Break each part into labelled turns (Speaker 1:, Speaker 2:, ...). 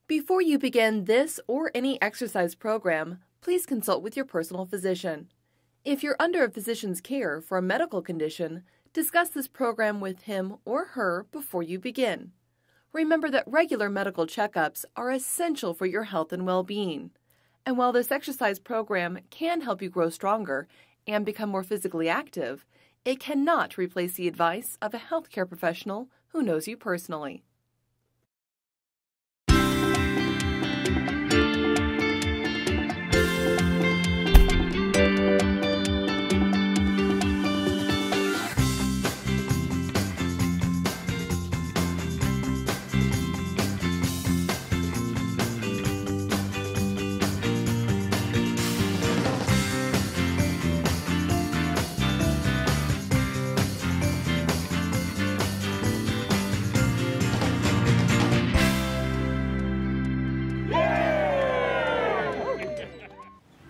Speaker 1: Before you begin this or any exercise program, please consult with your personal physician. If you're under a physician's care for a medical condition, discuss this program with him or her before you begin. Remember that regular medical checkups are essential for your health and well-being. And while this exercise program can help you grow stronger and become more physically active, it cannot replace the advice of a healthcare professional who knows you personally.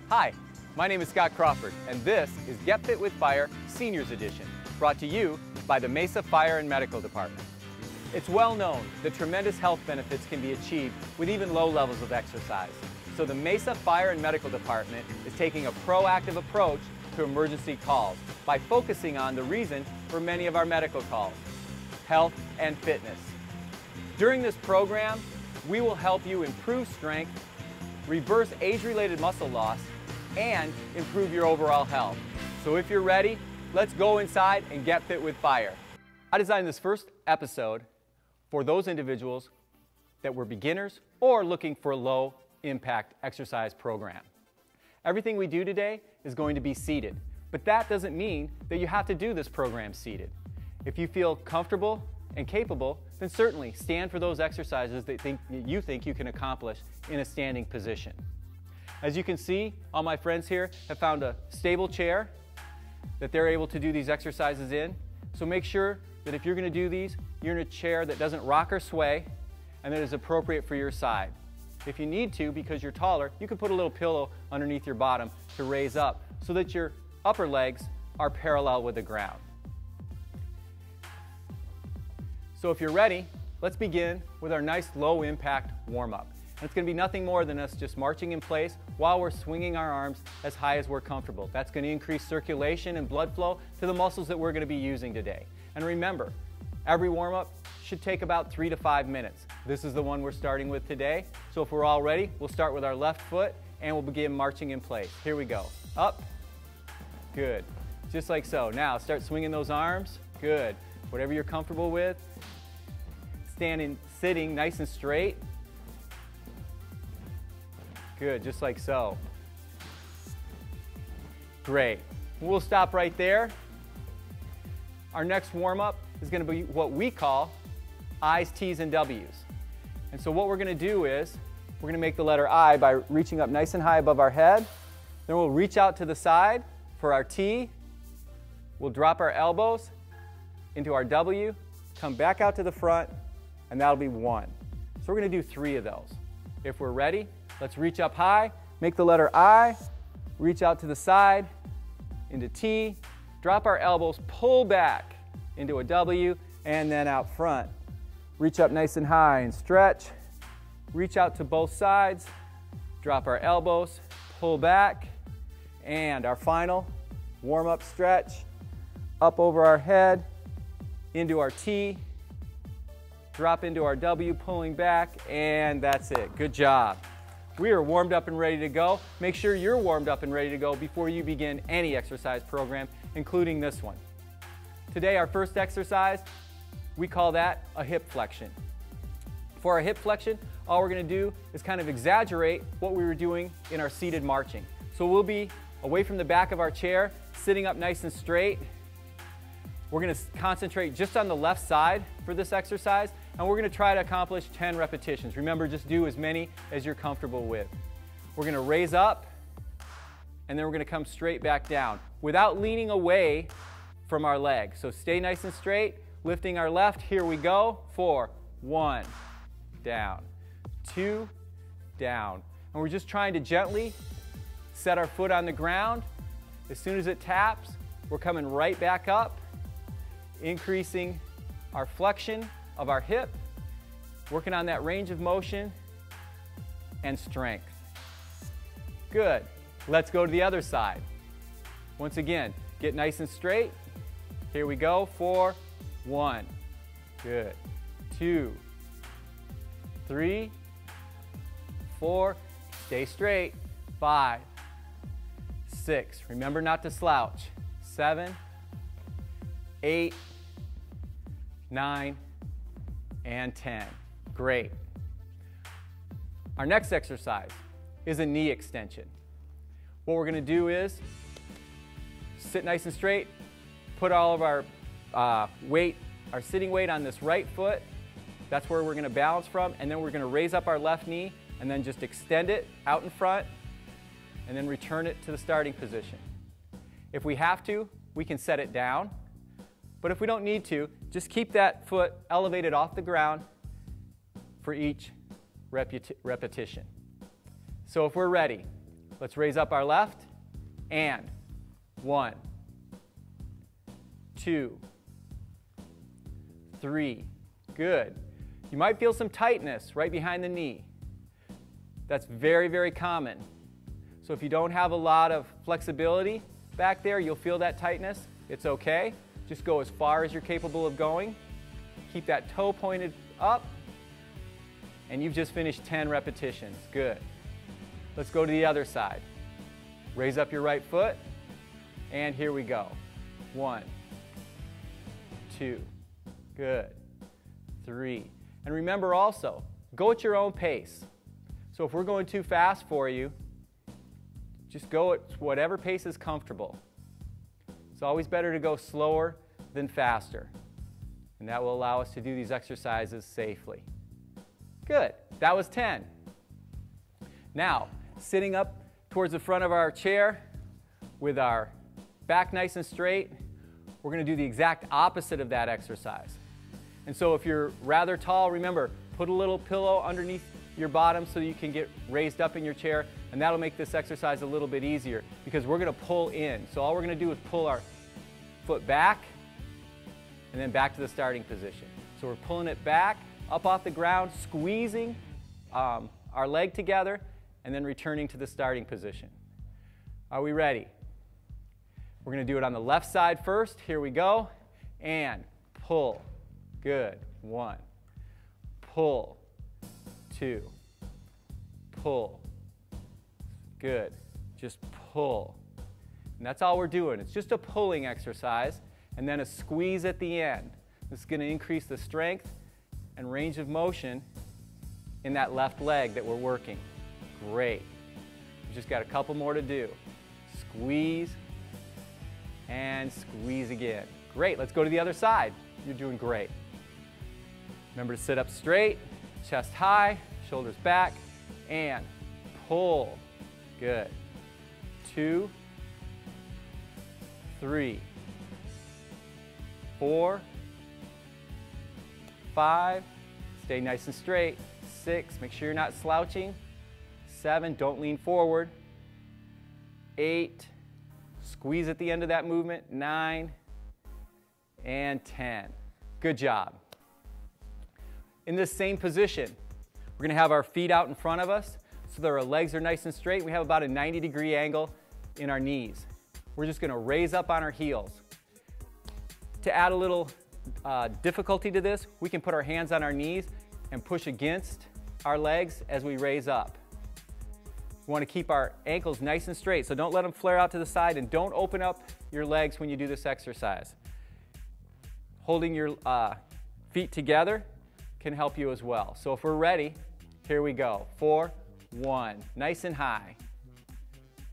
Speaker 2: Hi, my name is Scott Crawford, and this is Get Fit with Fire Seniors Edition, brought to you by the Mesa Fire and Medical Department. It's well known that tremendous health benefits can be achieved with even low levels of exercise. So the Mesa Fire and Medical Department is taking a proactive approach to emergency calls by focusing on the reason for many of our medical calls, health and fitness. During this program, we will help you improve strength, reverse age-related muscle loss, and improve your overall health. So if you're ready, let's go inside and get fit with fire. I designed this first episode for those individuals that were beginners or looking for a low-impact exercise program. Everything we do today is going to be seated, but that doesn't mean that you have to do this program seated. If you feel comfortable and capable, then certainly stand for those exercises that you think you can accomplish in a standing position. As you can see, all my friends here have found a stable chair that they're able to do these exercises in. So make sure that if you're going to do these, you're in a chair that doesn't rock or sway and that is appropriate for your side. If you need to, because you're taller, you can put a little pillow underneath your bottom to raise up so that your upper legs are parallel with the ground. So if you're ready, let's begin with our nice low-impact warm-up. And it's going to be nothing more than us just marching in place while we're swinging our arms as high as we're comfortable. That's going to increase circulation and blood flow to the muscles that we're going to be using today. And remember, every warm-up should take about 3 to 5 minutes. This is the one we're starting with today. So if we're all ready, we'll start with our left foot and we'll begin marching in place. Here we go. Up. Good. Just like so. Now start swinging those arms. Good. Whatever you're comfortable with. Standing, sitting nice and straight. Good, just like so. Great. We'll stop right there. Our next warm-up is going to be what we call I's, T's, and W's. And so what we're going to do is we're going to make the letter I by reaching up nice and high above our head. Then we'll reach out to the side for our T. We'll drop our elbows into our W, come back out to the front, and that'll be 1. So we're going to do 3 of those. If we're ready, let's reach up high, make the letter I, reach out to the side, into T, drop our elbows, pull back into a W, and then out front. Reach up nice and high and stretch. Reach out to both sides, drop our elbows, pull back, and our final warm-up stretch, up over our head, into our T, drop into our W, pulling back, and that's it. Good job. We are warmed up and ready to go. Make sure you're warmed up and ready to go before you begin any exercise program, including this one. Today, our first exercise, we call that a hip flexion. For our hip flexion, all we're going to do is kind of exaggerate what we were doing in our seated marching. So we'll be away from the back of our chair, sitting up nice and straight. We're going to concentrate just on the left side for this exercise, and we're going to try to accomplish 10 repetitions. Remember, just do as many as you're comfortable with. We're going to raise up, and then we're going to come straight back down without leaning away from our leg. So stay nice and straight, lifting our left. Here we go. 4, 1, down, 2, down. And we're just trying to gently set our foot on the ground. As soon as it taps, we're coming right back up, increasing our flexion of our hip, working on that range of motion and strength. Good. Let's go to the other side. Once again, get nice and straight. Here we go for 1. Good. 2, 3, 4. Stay straight. 5, 6. Remember not to slouch. 7, 8, 9, and 10. Great. Our next exercise is a knee extension. What we're going to do is sit nice and straight, put all of our weight, our sitting weight on this right foot. That's where we're going to balance from, and then we're going to raise up our left knee and then just extend it out in front and then return it to the starting position. If we have to, we can set it down, but if we don't need to, just keep that foot elevated off the ground for each repetition. So if we're ready, let's raise up our left, and 1, 2, 3, good. You might feel some tightness right behind the knee. That's very, very common. So if you don't have a lot of flexibility back there, you'll feel that tightness. It's okay. Just go as far as you're capable of going. Keep that toe pointed up, and you've just finished 10 repetitions. Good. Let's go to the other side. Raise up your right foot, and here we go. 1, 2, good. 3. And remember also, go at your own pace. So if we're going too fast for you, just go at whatever pace is comfortable. It's always better to go slower than faster. And that will allow us to do these exercises safely. Good. That was 10. Now, sitting up towards the front of our chair with our back nice and straight, we're going to do the exact opposite of that exercise. And so if you're rather tall, remember, put a little pillow underneath your bottom so you can get raised up in your chair, and that'll make this exercise a little bit easier because we're going to pull in. So all we're going to do is pull our foot back and then back to the starting position. So we're pulling it back, up off the ground, squeezing our leg together, and then returning to the starting position. Are we ready? We're going to do it on the left side first. Here we go. And pull. Good. 1. Pull. 2. Pull. Good. Just pull. And that's all we're doing. It's just a pulling exercise and then a squeeze at the end. This is going to increase the strength and range of motion in that left leg that we're working. Great. We've just got a couple more to do. Squeeze and squeeze again. Great. Let's go to the other side. You're doing great. Remember to sit up straight, chest high, shoulders back, and pull. Good. 2, 3, 4, 5. Stay nice and straight. 6. Make sure you're not slouching. 7. Don't lean forward. 8. Squeeze at the end of that movement. 9. And 10. Good job. In this same position, we're going to have our feet out in front of us so that our legs are nice and straight. We have about a 90-degree angle in our knees. We're just going to raise up on our heels. To add a little difficulty to this, we can put our hands on our knees and push against our legs as we raise up. We want to keep our ankles nice and straight, so don't let them flare out to the side, and don't open up your legs when you do this exercise. Holding your feet together can help you as well. So if we're ready, here we go. 4, 1, nice and high.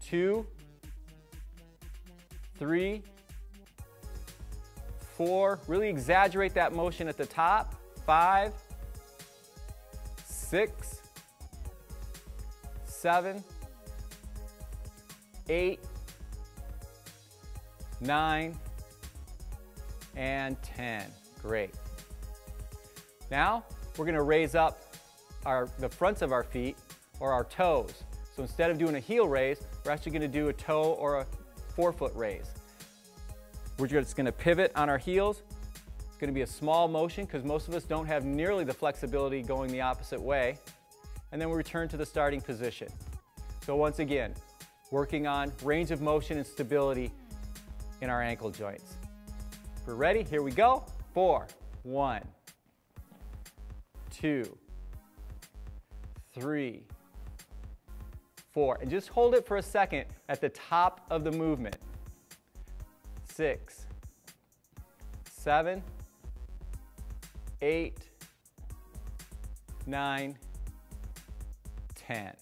Speaker 2: 2, 3, 4, really exaggerate that motion at the top. 5, 6, 7, 8, 9, and 10. Great. Now, we're going to raise up the fronts of our feet or our toes. So instead of doing a heel raise, we're actually going to do a toe or a forefoot raise. We're just going to pivot on our heels. It's going to be a small motion because most of us don't have nearly the flexibility going the opposite way. and then we return to the starting position. So once again, working on range of motion and stability in our ankle joints. If we're ready, here we go. 4, 1, 2, 3, 4. And just hold it for a second at the top of the movement. 6, 7, 8, 9, 10.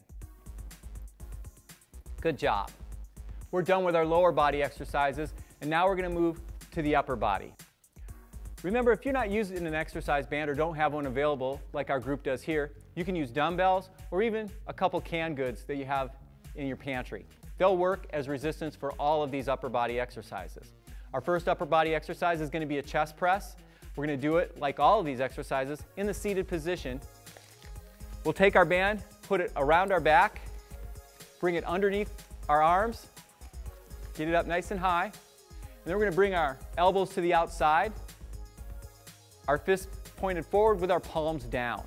Speaker 2: Good job. We're done with our lower body exercises, and now we're going to move to the upper body. Remember, if you're not using an exercise band or don't have one available, like our group does here, you can use dumbbells or even a couple canned goods that you have in your pantry. They'll work as resistance for all of these upper body exercises. Our first upper body exercise is going to be a chest press. We're going to do it, like all of these exercises, in the seated position. We'll take our band, put it around our back, bring it underneath our arms, get it up nice and high, and then we're going to bring our elbows to the outside, our fists pointed forward with our palms down.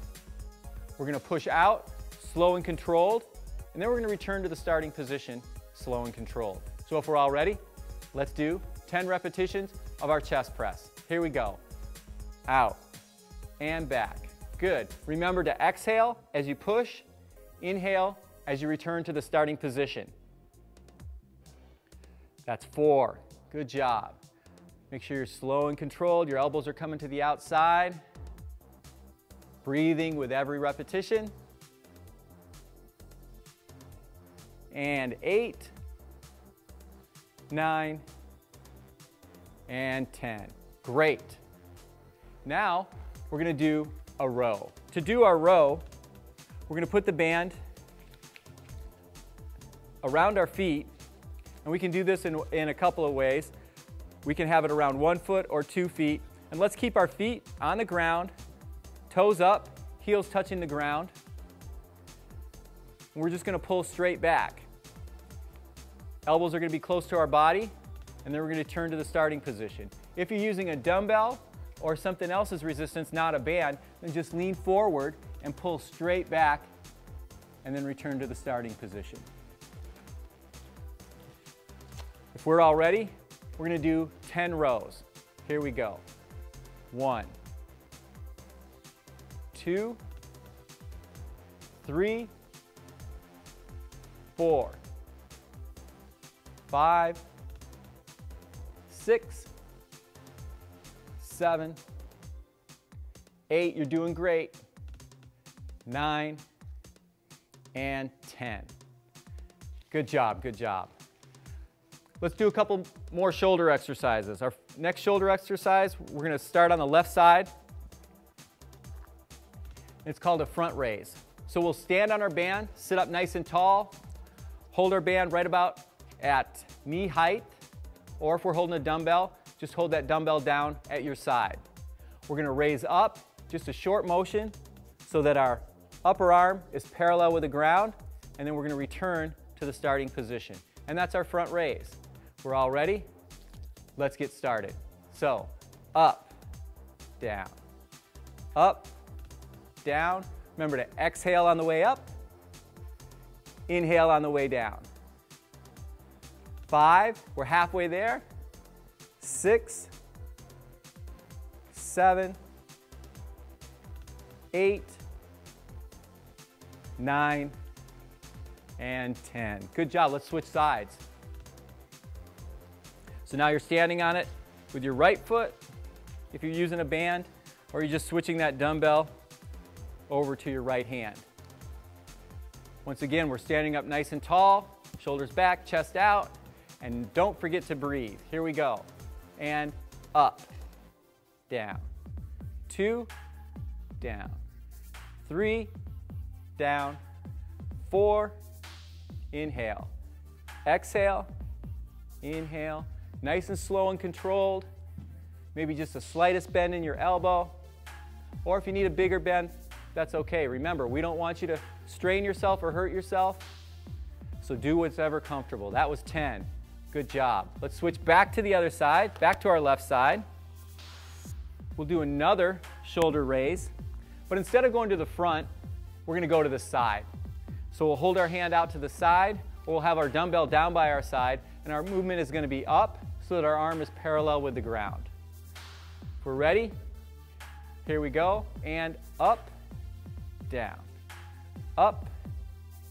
Speaker 2: We're going to push out, slow and controlled, and then we're going to return to the starting position, slow and controlled. So if we're all ready, let's do 10 repetitions of our chest press. Here we go. Out and back. Good. Remember to exhale as you push, inhale as you return to the starting position. That's 4. Good job. Make sure you're slow and controlled. Your elbows are coming to the outside. Breathing with every repetition. And 8, 9, and 10. Great. Now we're going to do a row. To do our row, we're going to put the band around our feet, and we can do this in a couple of ways. We can have it around 1 foot or 2 feet, and let's keep our feet on the ground, toes up, heels touching the ground. And we're just going to pull straight back. Elbows are going to be close to our body, and then we're going to turn to the starting position. If you're using a dumbbell or something else's resistance, not a band, then just lean forward and pull straight back, and then return to the starting position. If we're all ready, we're going to do 10 rows. Here we go. 1, 2, 3, 4, 5, 6, 7, 8, you're doing great, 9, and 10. Good job, good job. Let's do a couple more shoulder exercises. Our next shoulder exercise, we're going to start on the left side. It's called a front raise. So we'll stand on our band, sit up nice and tall, hold our band right about at knee height, or if we're holding a dumbbell, just hold that dumbbell down at your side. We're going to raise up, just a short motion, so that our upper arm is parallel with the ground, and then we're going to return to the starting position. And that's our front raise. We're all ready? Let's get started. So, up, down, up, down. Remember to exhale on the way up, inhale on the way down. 5, we're halfway there. 6, 7, 8, 9, and 10. Good job. Let's switch sides. So now you're standing on it with your right foot, if you're using a band, or you're just switching that dumbbell over to your right hand. Once again, we're standing up nice and tall, shoulders back, chest out, and don't forget to breathe. Here we go. And up, down, 2, down, 3, down, 4, inhale, exhale, inhale, nice and slow and controlled, maybe just the slightest bend in your elbow, or if you need a bigger bend, that's okay. Remember, we don't want you to strain yourself or hurt yourself, so do whatever comfortable. That was 10. Good job. Let's switch back to the other side, back to our left side. We'll do another shoulder raise, but instead of going to the front, we're going to go to the side. So we'll hold our hand out to the side, or we'll have our dumbbell down by our side, and our movement is going to be up so that our arm is parallel with the ground. If we're ready, here we go, and up, down, up,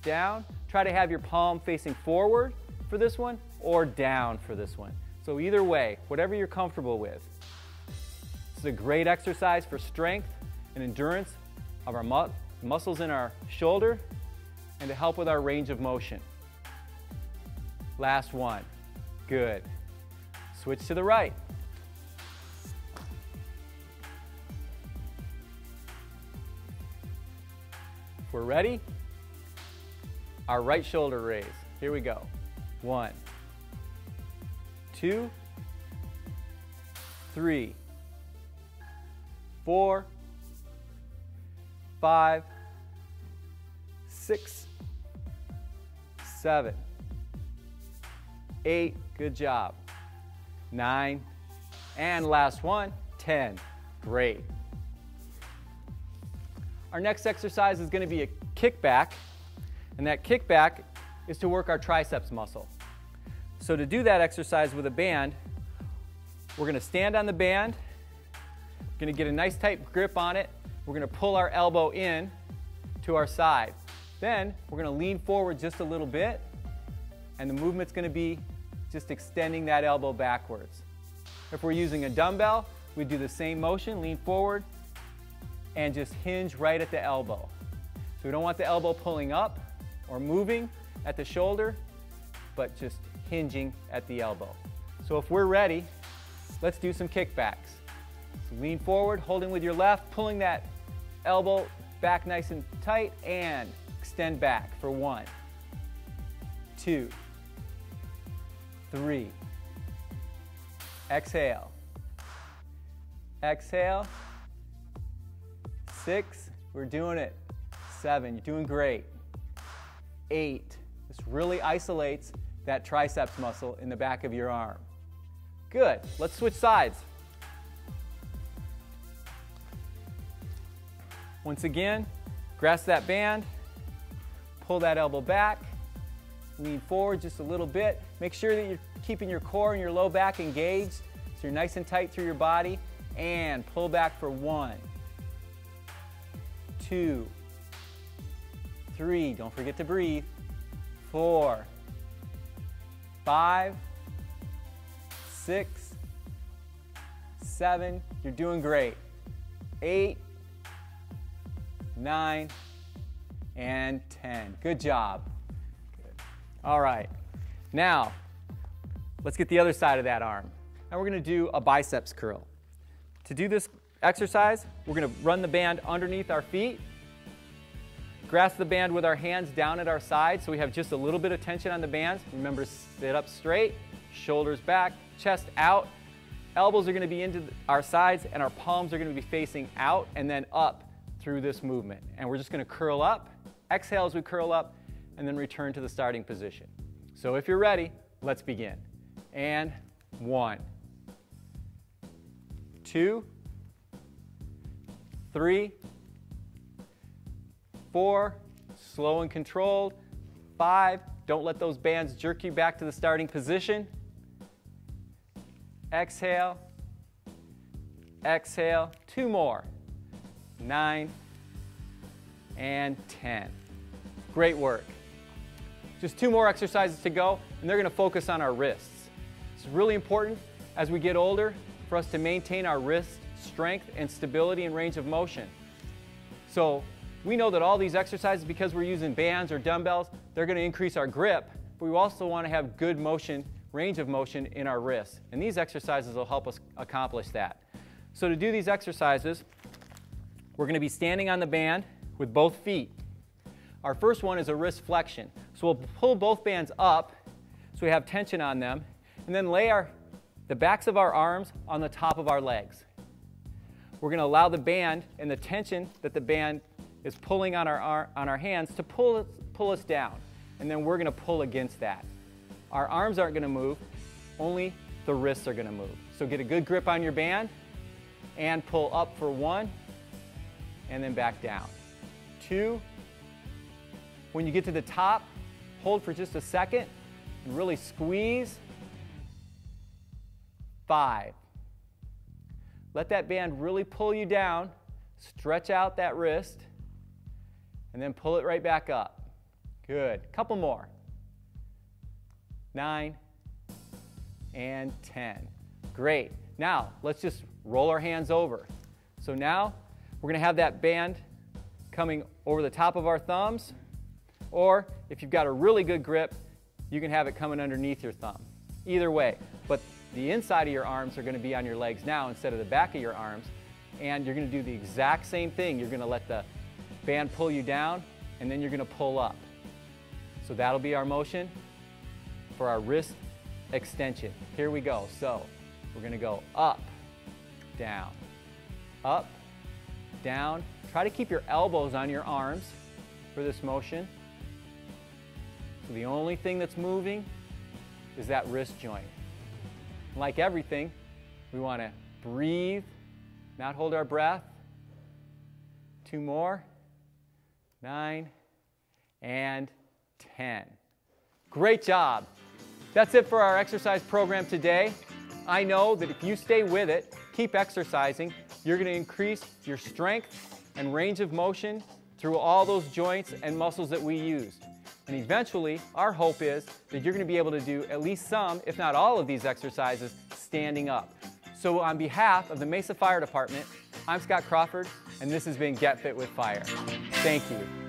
Speaker 2: down. Try to have your palm facing forward for this one, or down for this one. So either way, whatever you're comfortable with. This is a great exercise for strength and endurance of our muscles in our shoulder and to help with our range of motion. Last one. Good. Switch to the right. If we're ready, our right shoulder raise. Here we go. 1, 2, 3, 4, 5, 6, 7, 8, good job. 9, and last one, 10. Great. Our next exercise is going to be a kickback, and that kickback is to work our triceps muscle. So to do that exercise with a band, we're going to stand on the band, we're going to get a nice tight grip on it, we're going to pull our elbow in to our side. Then we're going to lean forward just a little bit, and the movement's going to be just extending that elbow backwards. If we're using a dumbbell, we do the same motion, lean forward, and just hinge right at the elbow. So we don't want the elbow pulling up or moving at the shoulder, but just hinging at the elbow. So if we're ready, let's do some kickbacks. So lean forward, holding with your left, pulling that elbow back nice and tight, and extend back for 1, 2, 3. Exhale. Exhale. 6. We're doing it. 7. You're doing great. 8. This really isolates that triceps muscle in the back of your arm. Good. Let's switch sides. Once again, grasp that band, pull that elbow back, lean forward just a little bit. Make sure that you're keeping your core and your low back engaged so you're nice and tight through your body, and pull back for 1, 2, 3, don't forget to breathe, 4, 5, 6, 7, you're doing great, 8, 9, and 10. Good job. Good. All right, now let's get the other side of that arm. Now we're going to do a biceps curl. To do this exercise, we're going to run the band underneath our feet, grasp the band with our hands down at our sides so we have just a little bit of tension on the bands. Remember to sit up straight, shoulders back, chest out. Elbows are going to be into our sides, and our palms are going to be facing out and then up through this movement. And we're just going to curl up, exhale as we curl up, and then return to the starting position. So if you're ready, let's begin. And 1, 2, 3, 4, slow and controlled, 5, don't let those bands jerk you back to the starting position. Exhale, exhale, 2 more, 9, and 10. Great work. Just 2 more exercises to go, and they're going to focus on our wrists. It's really important as we get older for us to maintain our wrist strength and stability and range of motion. So we know that all these exercises, because we're using bands or dumbbells, they're going to increase our grip, but we also want to have good motion, range of motion in our wrists. And these exercises will help us accomplish that. So to do these exercises, we're going to be standing on the band with both feet. Our first one is a wrist flexion. So we'll pull both bands up so we have tension on them, and then lay the backs of our arms on the top of our legs. We're going to allow the band and the tension that the band is pulling on our hands to pull us down, and then we're going to pull against that. Our arms aren't going to move, only the wrists are going to move. So get a good grip on your band and pull up for 1, and then back down. 2, When you get to the top, hold for just a second and really squeeze. 5. Let that band really pull you down. Stretch out that wrist and then pull it right back up. Good. Couple more. 9 and 10. Great. Now, let's just roll our hands over. So now, we're going to have that band coming over the top of our thumbs, or if you've got a really good grip, you can have it coming underneath your thumb. Either way, but the inside of your arms are going to be on your legs now instead of the back of your arms, and you're going to do the exact same thing. You're going to let the band pull you down, and then you're going to pull up. So that'll be our motion for our wrist extension. Here we go. So we're going to go up, down, up, down. Try to keep your elbows on your arms for this motion. So the only thing that's moving is that wrist joint. Like everything, we want to breathe, not hold our breath. 2 more. 9 and 10. Great job. That's it for our exercise program today. I know that if you stay with it, keep exercising, you're going to increase your strength and range of motion through all those joints and muscles that we use. And eventually, our hope is that you're going to be able to do at least some, if not all of these exercises, standing up. So on behalf of the Mesa Fire Department, I'm Scott Crawford, and this has been Get Fit with Fire. Thank you.